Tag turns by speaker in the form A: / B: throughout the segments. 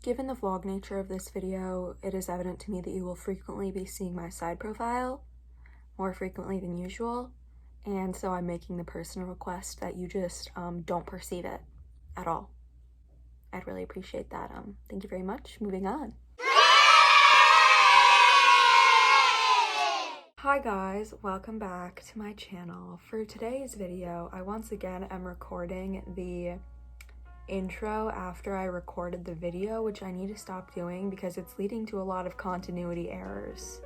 A: Given the vlog nature of this video, it is evident to me that you will frequently be seeing my side profile, more frequently than usual, and so I'm making the personal request that you just don't perceive it at all. I'd really appreciate that. Thank you very much. Moving on. Hi guys, welcome back to my channel. For today's video, I once again am recording the intro after I recorded the video, which I need to stop doing because it's leading to a lot of continuity errors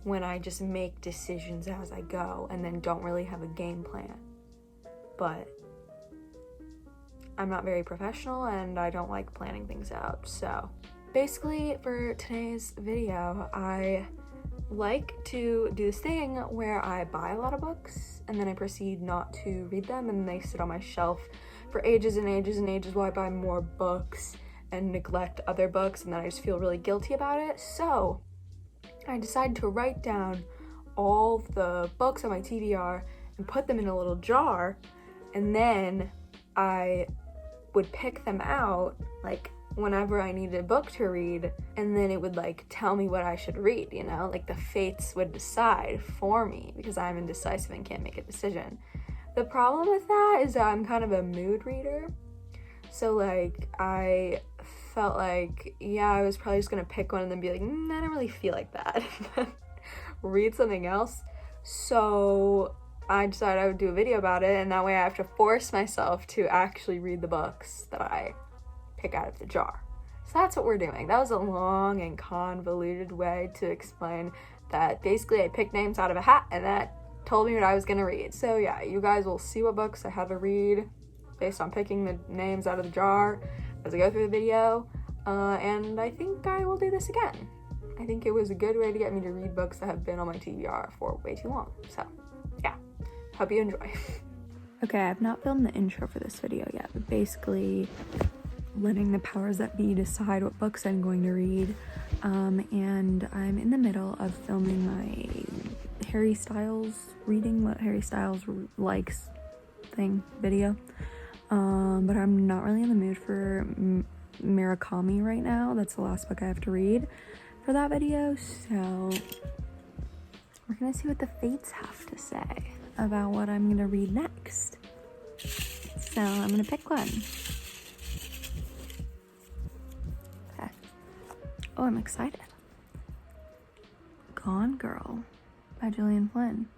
A: when I just make decisions as I go and then don't really have a game plan. But I'm not very professional and I don't like planning things out. So basically for today's video, I like to do this thing where I buy a lot of books and then I proceed not to read them and they sit on my shelf for ages and ages and ages while I buy more books and neglect other books, and then I just feel really guilty about it. So I decided to write down all the books on my TBR and put them in a little jar, and then I would pick them out like whenever I needed a book to read, and then it would like tell me what I should read, you know, like the fates would decide for me because I'm indecisive and can't make a decision. The problem with that is that I'm kind of a mood reader, so like I felt like, yeah, I was probably just gonna pick one and then be like, I don't really feel like that, read something else. So I decided I would do a video about it, and that way I have to force myself to actually read the books that I pick out of the jar. So that's what we're doing. That was a long and convoluted way to explain that basically I picked names out of a hat and that told me what I was gonna read. So yeah, you guys will see what books I have to read based on picking the names out of the jar as I go through the video, and I think I will do this again. I think it was a good way to get me to read books that have been on my TBR for way too long. So yeah, hope you enjoy. Okay, I've not filmed the intro for this video yet, but basically letting the powers that be decide what books I'm going to read, and I'm in the middle of filming my Harry Styles reading what Harry Styles likes thing video, but I'm not really in the mood for Murakami right now. That's the last book I have to read for that video, so we're gonna see what the fates have to say about what I'm gonna read next. So I'm gonna pick one. Okay. Oh, I'm excited. Gone Girl by Gillian Flynn.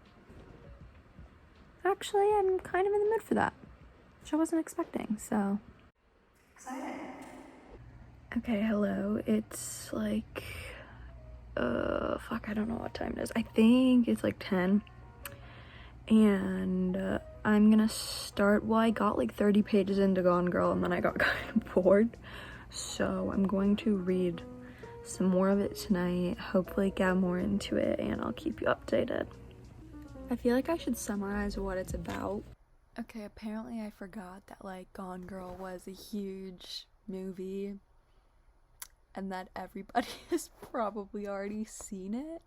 A: Actually, I'm kind of in the mood for that, which I wasn't expecting, so excited. Okay, hello. It's like, fuck, I don't know what time it is. I think it's like 10, and I'm gonna start, well, I got like 30 pages into Gone Girl, and then I got kind of bored, so I'm going to read some more of it tonight, hopefully get more into it, and I'll keep you updated. I feel like I should summarize what it's about. Okay, apparently I forgot that like Gone Girl was a huge movie and that everybody has probably already seen it.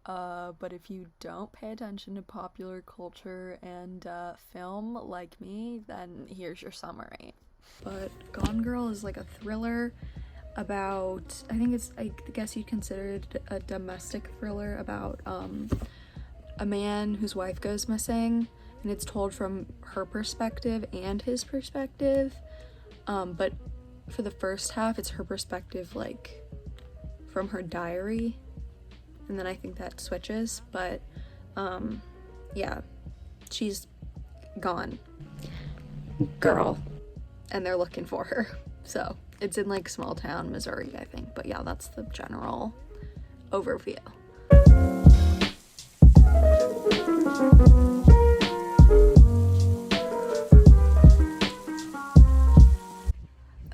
A: But if you don't pay attention to popular culture and film like me, then here's your summary. But Gone Girl is like a thriller about, I guess you'd consider it a domestic thriller about a man whose wife goes missing, and it's told from her perspective and his perspective, but for the first half it's her perspective like from her diary, and then I think that switches, but yeah, she's gone girl and they're looking for her. So it's in like small town Missouri, I think, but yeah, that's the general overview.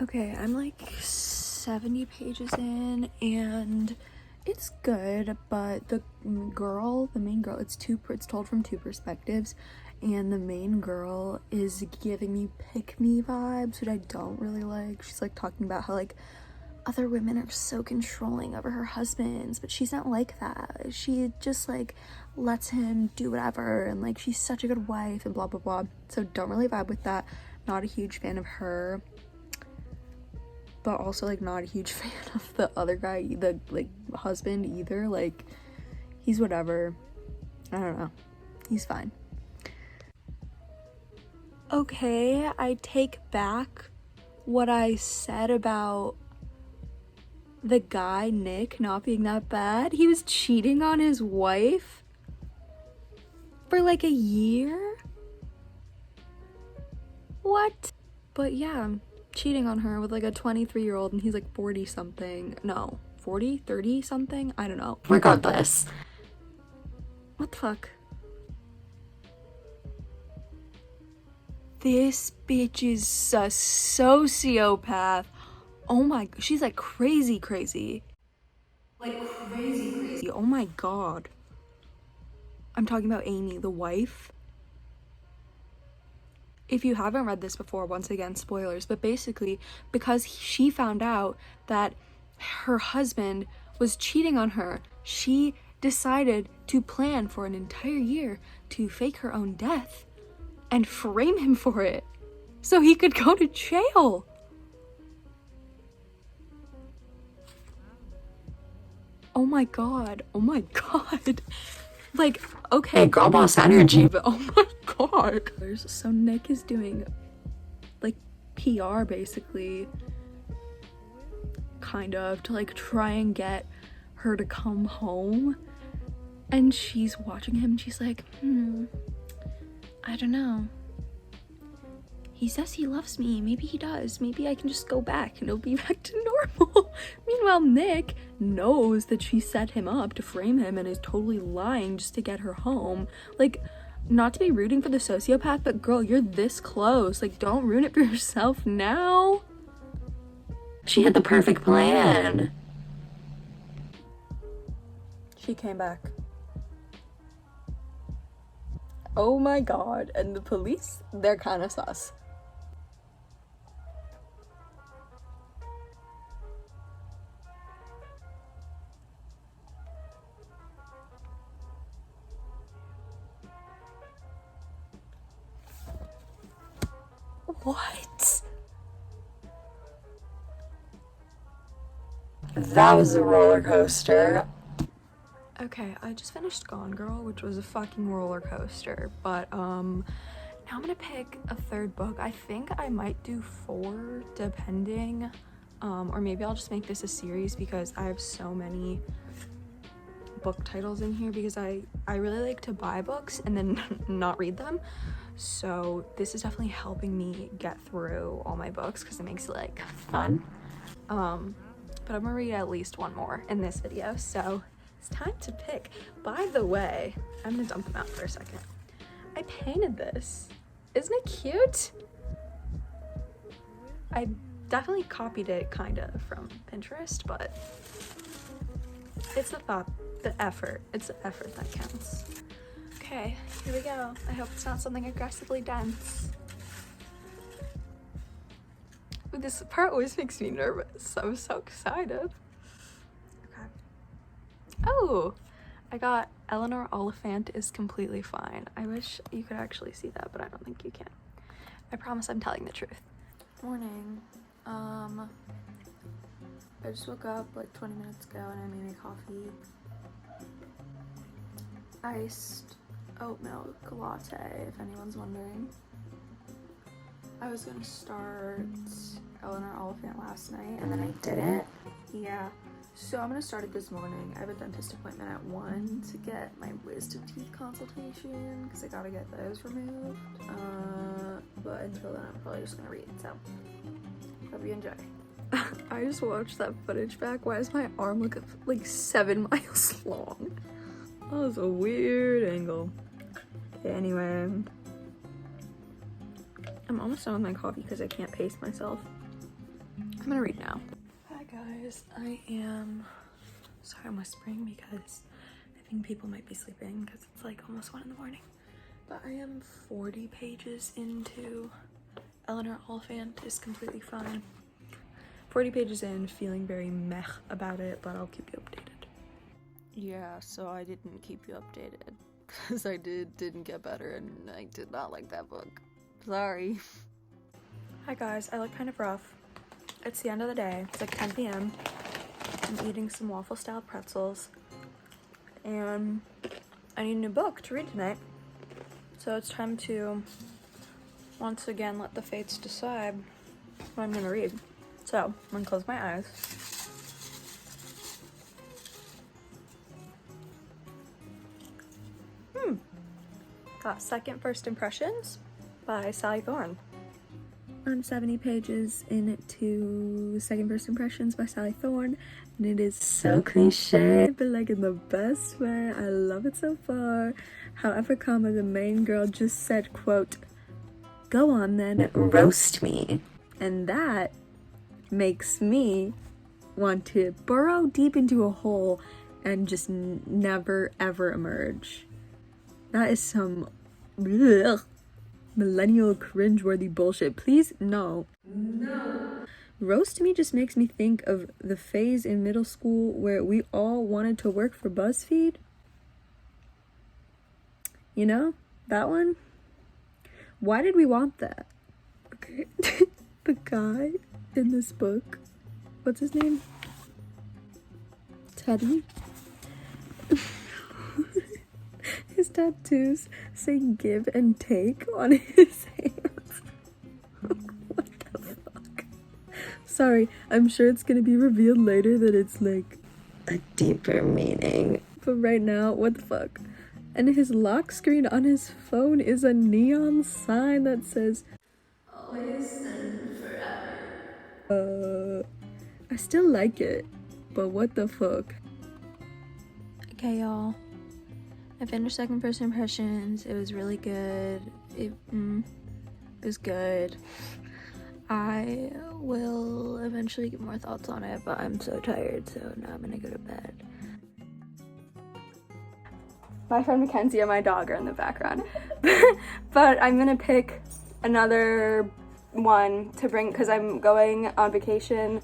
A: Okay, I'm like 70 pages in and it's good, but the main girl, it's told from two perspectives, and the main girl is giving me pick-me vibes, which I don't really like. She's like talking about how like other women are so controlling over her husbands, but she's not like that. She just like lets him do whatever, and like she's such a good wife and blah blah blah. So don't really vibe with that. Not a huge fan of her. but also like not a huge fan of the other guy, the like husband either. Like, he's whatever. I don't know. He's fine. Okay, I take back what I said about the guy, Nick, not being that bad. He was cheating on his wife for like a year? What? But yeah, cheating on her with like a 23-year-old and he's like 40 something. No, 40, 30 something? I don't know. Regardless. What the fuck? This bitch is a sociopath. Oh my, she's like crazy. Like crazy. Oh my god. I'm talking about Amy, the wife. If you haven't read this before, once again, spoilers, but basically, because she found out that her husband was cheating on her, she decided to plan for an entire year to fake her own death and frame him for it so he could go to jail. Oh my god. Like, okay, girl boss energy, but oh my god. So Nick is doing like PR basically, kind of, to like try and get her to come home, and she's watching him and she's like, I don't know. He says he loves me. Maybe he does. Maybe I can just go back and it'll be back to normal. Meanwhile, Nick knows that she set him up to frame him and is totally lying just to get her home. Like, not to be rooting for the sociopath, but girl, you're this close. Like, don't ruin it for yourself now. She had the perfect plan. She came back. Oh my god. And the police, they're kind of sus. What? That was a roller coaster. Okay, I just finished Gone Girl, which was a fucking roller coaster, but now I'm gonna pick a third book. I think I might do 4, depending, or maybe I'll just make this a series because I have so many book titles in here because I really like to buy books and then not read them. So this is definitely helping me get through all my books because it makes it like fun. But I'm gonna read at least one more in this video, so it's time to pick. By the way, I'm gonna dump them out for a second. I painted this. Isn't it cute? I definitely copied it kind of from Pinterest, but it's the thought, the effort. It's the effort that counts. Okay, here we go. I hope it's not something aggressively dense. This part always makes me nervous. I'm so excited. Okay. Oh, I got Eleanor Olipant is completely fine. I wish you could actually see that, but I don't think you can. I promise I'm telling the truth. Morning. I just woke up like 20 minutes ago and I made my coffee. Iced oat milk latte, if anyone's wondering. I was gonna start Eleanor Oliphant last night and then I didn't. Yeah, so I'm gonna start it this morning. I have a dentist appointment at 1 to get my wisdom teeth consultation because I gotta get those removed. But until then I'm probably just gonna read, so hope you enjoy. I just watched that footage back. Why does my arm look like 7 miles long? That was a weird angle. Okay, anyway, I'm almost done with my coffee because I can't pace myself. I'm gonna read now. Hi guys, I am sorry I'm whispering because I think people might be sleeping because it's like almost 1 in the morning. But I am 40 pages into Eleanor Oliphant is completely fine. 40 pages in, feeling very meh about it, but I'll keep you updated. Yeah, so I didn't keep you updated because I didn't get better and I did not like that book. Sorry. Hi guys, I look kind of rough. It's the end of the day. It's like 10 p.m. I'm eating some waffle-style pretzels, and I need a new book to read tonight. So it's time to, once again, let the fates decide what I'm gonna read. So I'm gonna close my eyes. Got Second First Impressions by Sally Thorne. I'm 70 pages into Second First Impressions by Sally Thorne, and it is so cliche, but like in the best way. I love it so far. However, the main girl just said, quote, "Go on then, roast me." And that makes me want to burrow deep into a hole and just never ever emerge. That is some millennial cringeworthy bullshit. Please, no. Roast me just makes me think of the phase in middle school where we all wanted to work for BuzzFeed. You know, that one? Why did we want that? Okay. The guy in this book, what's his name? Teddy? His tattoos say give and take on his hands. What the fuck? Sorry, I'm sure it's gonna be revealed later that it's like a deeper meaning. But right now, what the fuck? And his lock screen on his phone is a neon sign that says always and forever. I still like it, but what the fuck? Okay, y'all. I finished Second First Impressions. It was really good. It was good. I will eventually get more thoughts on it, but I'm so tired, so now I'm gonna go to bed. My friend Mackenzie and my dog are in the background. But I'm gonna pick another one to bring, because I'm going on vacation.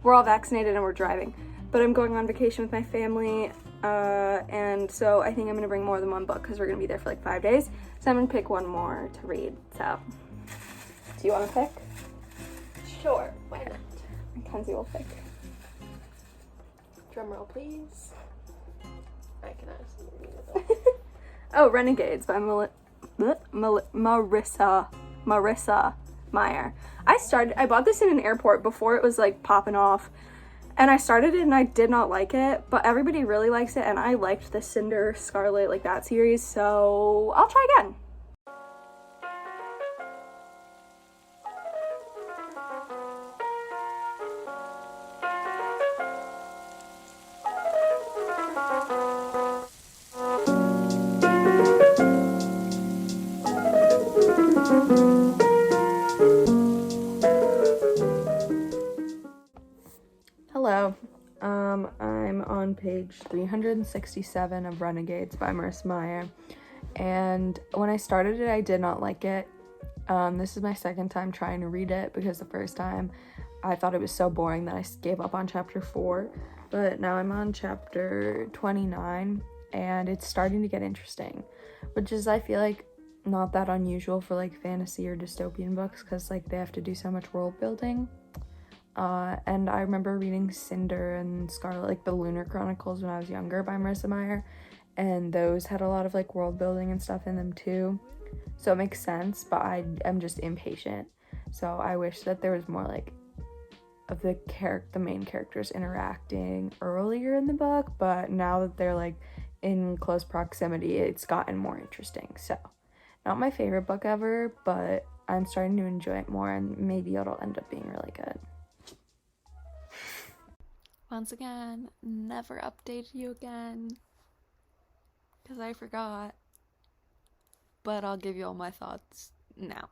A: We're all vaccinated and we're driving, but I'm going on vacation with my family. And so I think I'm gonna bring more than one book because we're gonna be there for like 5 days. So I'm gonna pick one more to read. So, do you want to pick?
B: Sure, why not?
A: Mackenzie will pick.
B: Drum roll, please. I can honestly read it.
A: Oh, Renegades by Marissa Meyer. I bought this in an airport before it was like popping off. And I started it and I did not like it, but everybody really likes it, and I liked the Cinder, Scarlet, like that series, so I'll try again. Hello, I'm on page 367 of Renegades by Marissa Meyer, and when I started it, I did not like it. This is my second time trying to read it, because the first time I thought it was so boring that I gave up on chapter 4, but now I'm on chapter 29, and it's starting to get interesting, which is, I feel like, not that unusual for like fantasy or dystopian books, because like they have to do so much world building. And I remember reading Cinder and Scarlet, like the Lunar Chronicles, when I was younger by Marissa Meyer, and those had a lot of like world building and stuff in them too, so it makes sense, but I'm just impatient. So I wish that there was more like of the main characters interacting earlier in the book, but now that they're like in close proximity, it's gotten more interesting. So not my favorite book ever, but I'm starting to enjoy it more, and maybe it'll end up being really good. Once again, never updated you again, because I forgot, but I'll give you all my thoughts now.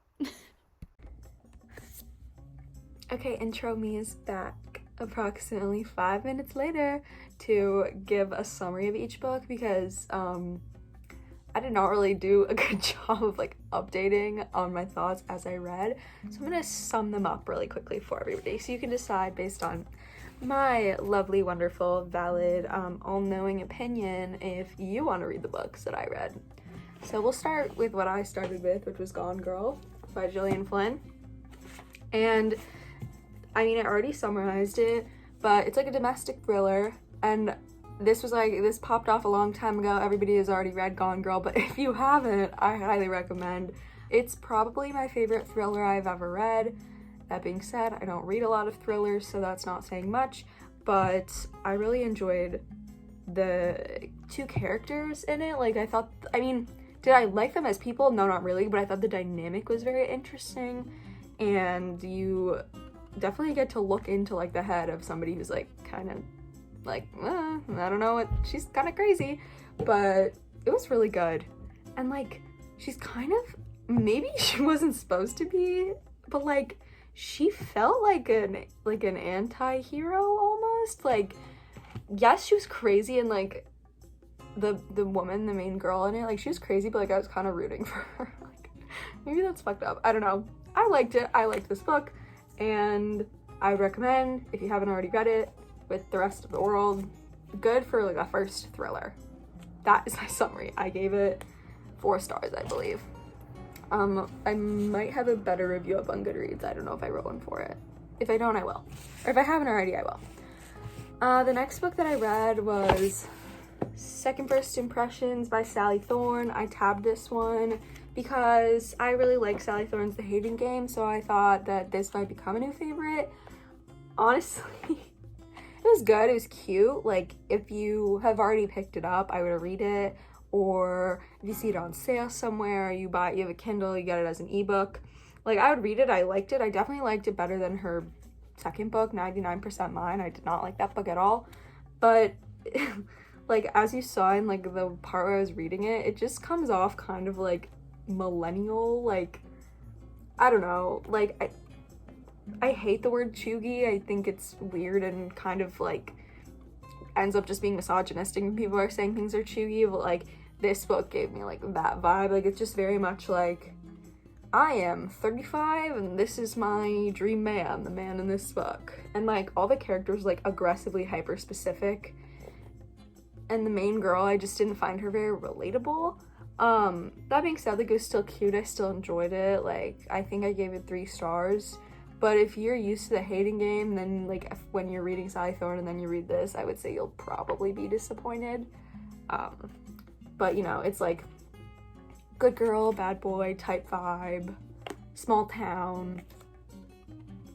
A: Okay, intro me is back approximately 5 minutes later to give a summary of each book, because I did not really do a good job of like updating on my thoughts as I read, so I'm gonna sum them up really quickly for everybody, so you can decide based on my lovely, wonderful, valid, all-knowing opinion if you want to read the books that I read. So we'll start with what I started with, which was Gone Girl by Gillian Flynn. And I mean, I already summarized it, but it's like a domestic thriller, and this popped off a long time ago. Everybody has already read Gone Girl, but if you haven't, I highly recommend. It's probably my favorite thriller I've ever read. That being said, I don't read a lot of thrillers, so that's not saying much, but I really enjoyed the two characters in it. Like, did I like them as people? No, not really, but I thought the dynamic was very interesting, and you definitely get to look into like the head of somebody who's like kind of like, I don't know what, she's kind of crazy, but it was really good. And like, she's kind of, maybe she wasn't supposed to be, but like, she felt like an anti-hero almost. Like, yes, she was crazy, and like the woman, the main girl in it, like she was crazy, but like I was kind of rooting for her. Like, maybe that's fucked up, I don't know. I liked it. I liked this book, and I would recommend, if you haven't already read it with the rest of the world, good for like a first thriller. That is my summary. I gave it 4 stars, I believe. I might have a better review up on Goodreads. I don't know if I wrote one for it. If I don't, I will. Or if I haven't already, I will. The next book that I read was Second First Impressions by Sally Thorne. I tabbed this one because I really like Sally Thorne's The Hating Game, so I thought that this might become a new favorite. Honestly, it was good. It was cute. Like, if you have already picked it up, I would read it. Or if you see it on sale somewhere, you have a Kindle, you get it as an ebook. Like, I would read it. I liked it. I definitely liked it better than her second book, 99% Mine. I did not like that book at all. But like, as you saw in like the part where I was reading it, it just comes off kind of like millennial. Like, I don't know. Like, I hate the word chuggy. I think it's weird and kind of like ends up just being misogynistic when people are saying things are chuggy. But like, this book gave me like that vibe. Like, it's just very much like, I am 35 and this is my dream man, the man in this book. And like, all the characters like aggressively hyper specific, and the main girl, I just didn't find her very relatable. That being said, like, it was still cute. I still enjoyed it. Like, I think I gave it 3 stars. But if you're used to The Hating Game, then like when you're reading Sally Thorne and then you read this, I would say you'll probably be disappointed. But you know, it's like good girl, bad boy type vibe, small town,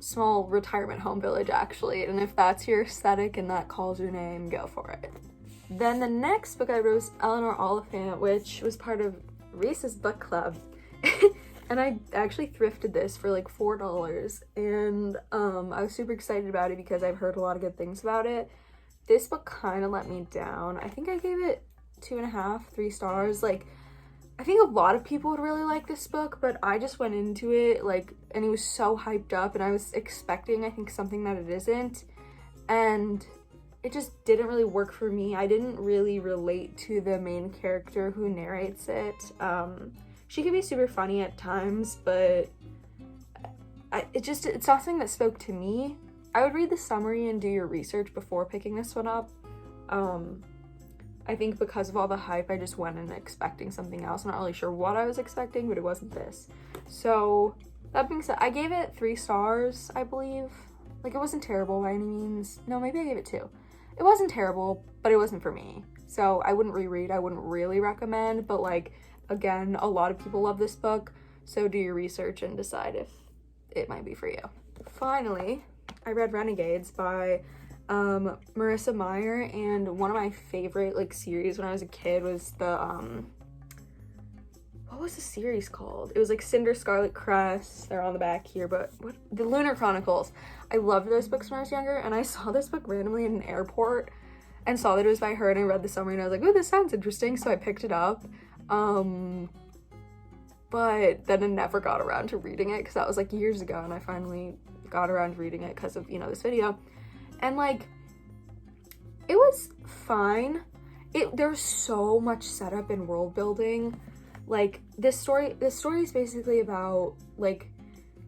A: small retirement home village actually. And if that's your aesthetic and that calls your name, go for it. Then the next book I read was Eleanor, Olipant, which was part of Reese's book club. And I actually thrifted this for like $4, and I was super excited about it because I've heard a lot of good things about it. This book kind of let me down. I think I gave it 2.5, 3 stars. Like, I think a lot of people would really like this book, but I just went into it like, and it was so hyped up, and I was expecting, I think, something that it isn't, and it just didn't really work for me. I didn't really relate to the main character who narrates it. She can be super funny at times, but it's not something that spoke to me. I would read the summary and do your research before picking this one up. I think because of all the hype, I just went in expecting something else. I'm not really sure what I was expecting, but it wasn't this. So that being said, I gave it 3 stars, I believe. Like, it wasn't terrible by any means. No, maybe I gave it 2. It wasn't terrible, but it wasn't for me. So I wouldn't reread. I wouldn't really recommend, but like, again, a lot of people love this book, so do your research and decide if it might be for you. Finally, I read Renegades by Marissa Meyer, and one of my favorite like series when I was a kid was the what was the series called? It was like Cinder, Scarlet Crest, they're on the back here, but what? The Lunar Chronicles. I loved those books when I was younger, and I saw this book randomly in an airport and saw that it was by her, and I read the summary and I was like, oh, this sounds interesting, so I picked it up. But then I never got around to reading it because that was like years ago, and I finally got around to reading it because of, you know, this video. And like, it was fine. There's so much setup and world building. Like, this story is basically about like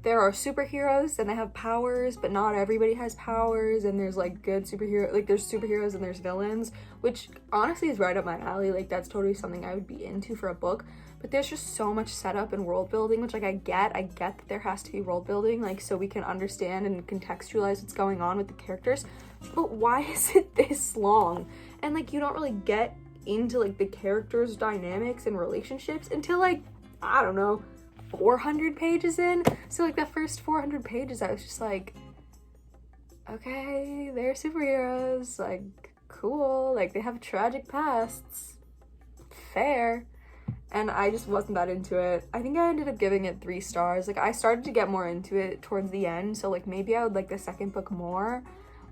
A: there are superheroes and they have powers, but not everybody has powers, and there's like good superhero, like there's superheroes and there's villains, which honestly is right up my alley. Like that's totally something I would be into for a book. But there's just so much setup and world building, which like I get that there has to be world building, like so we can understand and contextualize what's going on with the characters. But why is it this long? And like you don't really get into like the characters' dynamics and relationships until like, I don't know, 400 pages in. So like the first 400 pages I was just like, okay, they're superheroes, like cool, like they have tragic pasts, fair. And I just wasn't that into it. I think I ended up giving it 3 stars. Like I started to get more into it towards the end, so like maybe I would like the second book more,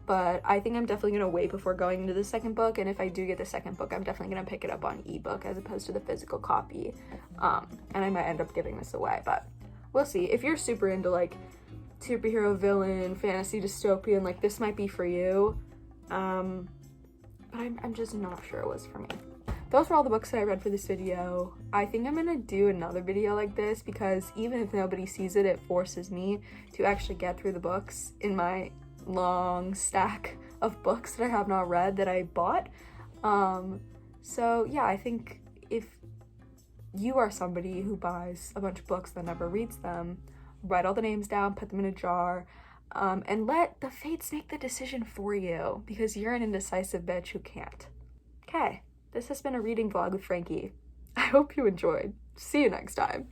A: but I think I'm definitely gonna wait before going into the second book. And if I do get the second book, I'm definitely gonna pick it up on ebook as opposed to the physical copy. And I might end up giving this away, but we'll see. If you're super into like superhero, villain, fantasy, dystopian, like this might be for you. But I'm just not sure it was for me. Those were all the books that I read for this video. I think I'm gonna do another video like this because even if nobody sees it, it forces me to actually get through the books in my long stack of books that I have not read that I bought. So yeah, I think if you are somebody who buys a bunch of books that never reads them, write all the names down, put them in a jar, and let the fates make the decision for you because you're an indecisive bitch who can't. Okay. This has been a reading vlog with Frankie. I hope you enjoyed. See you next time.